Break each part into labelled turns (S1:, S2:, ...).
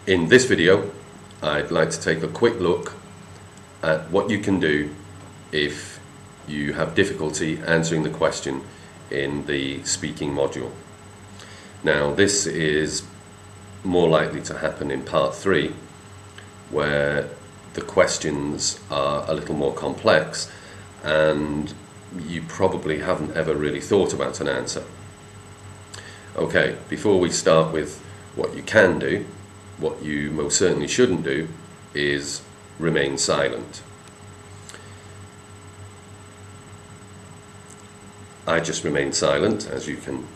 S1: In this video, I'd like to take a quick look at what you can do if you have difficulty answering the question in the speaking module. Now, this is more likely to happen in part 3, where the questions are a little more complex and you probably haven't ever really thought about an answer. Okay, before we start with what you can do, what you most certainly shouldn't do is remain silent. I just remained silent, as you can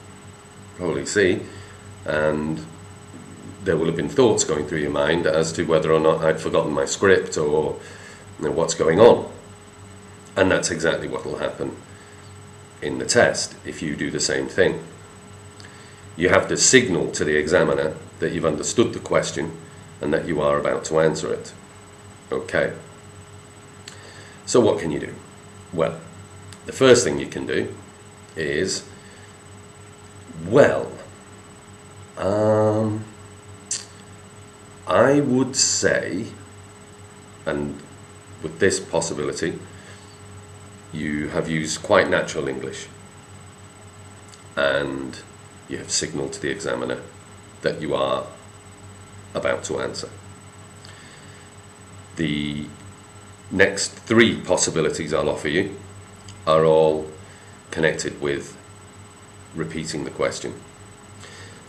S1: probably see, and there will have been thoughts going through your mind as to whether or not I'd forgotten my script or what's going on. And that's exactly what will happen in the test if you do the same thing. You have to signal to the examiner that you've understood the question and that you are about to answer it. Okay. So what can you do? Well, the first thing you can do is, I would say, and with this possibility, you have used quite natural English and you have signalled to the examiner that you are about to answer. The next 3 possibilities I'll offer you are all connected with repeating the question.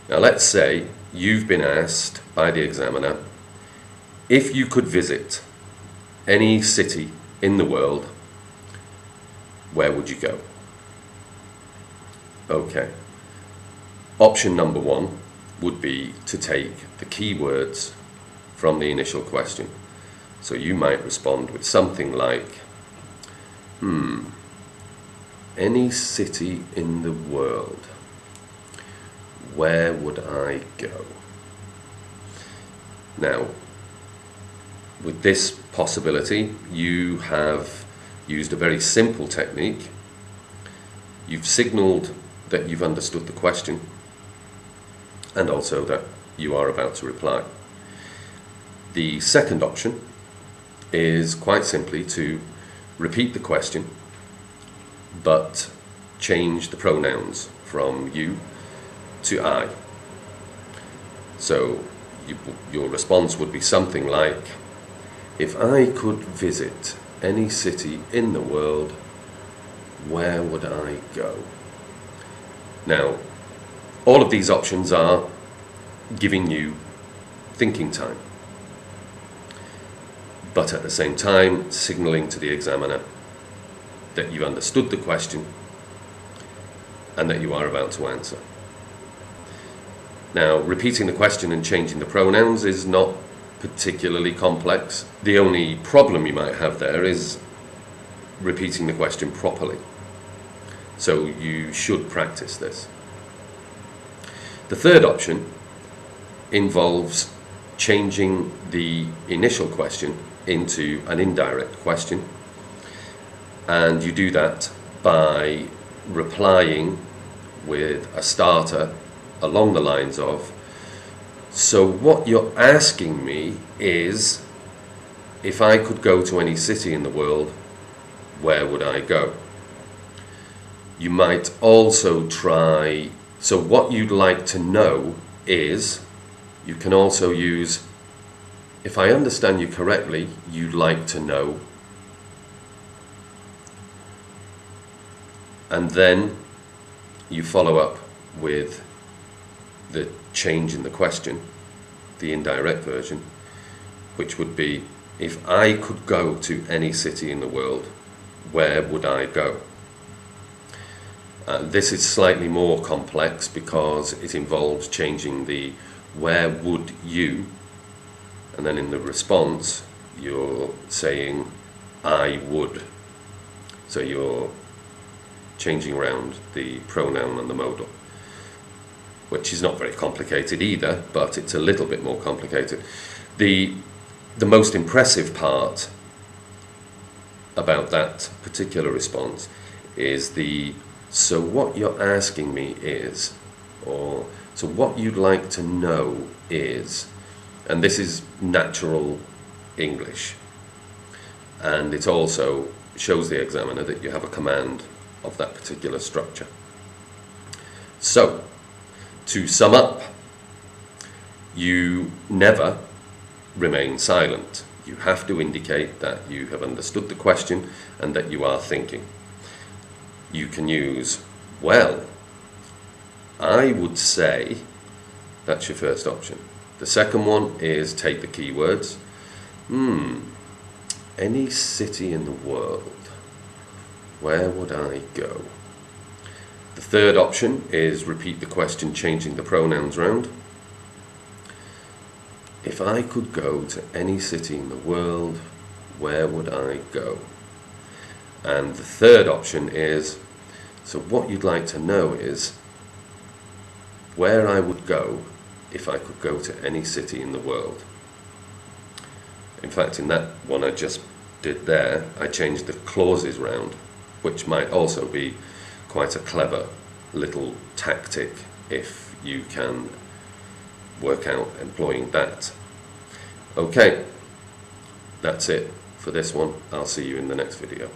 S1: Now, let's say you've been asked by the examiner if you could visit any city in the world, where would you go? Okay. Option number 1 would be to take the keywords from the initial question. So you might respond with something like, any city in the world, where would I go? Now, with this possibility, you have used a very simple technique. You've signalled that you've understood the question and also that you are about to reply. The second option is quite simply to repeat the question but change the pronouns from you to I. So your response would be something like, if I could visit any city in the world, where would I go? Now, all of these options are giving you thinking time, but at the same time signalling to the examiner that you understood the question and that you are about to answer. Now, repeating the question and changing the pronouns is not particularly complex. The only problem you might have there is repeating the question properly. So you should practice this. The third option involves changing the initial question into an indirect question, and you do that by replying with a starter along the lines of, so what you're asking me is, if I could go to any city in the world, where would I go? You might also try, so what you'd like to know is, you can also use, if I understand you correctly, you'd like to know, and then you follow up with the change in the question, the indirect version, which would be, if I could go to any city in the world, where would I go? This is slightly more complex because it involves changing the where would you, and then in the response you're saying I would. So you're changing around the pronoun and the modal, which is not very complicated either, but it's a little bit more complicated. The most impressive part about that particular response is the so what you're asking me is, or so what you'd like to know is, And this is natural English. And it also shows the examiner that you have a command of that particular structure. So, to sum up, you never remain silent. You have to indicate that you have understood the question and that you are thinking. You can use, well, I would say, that's your first option. The second one is take the keywords. Any city in the world, where would I go? The third option is repeat the question, changing the pronouns round. If I could go to any city in the world, where would I go? And the third option is, so what you'd like to know is where I would go if I could go to any city in the world. In fact, in that one I just did there, I changed the clauses round, which might also be quite a clever little tactic if you can work out employing that. Okay, that's it for this one. I'll see you in the next video.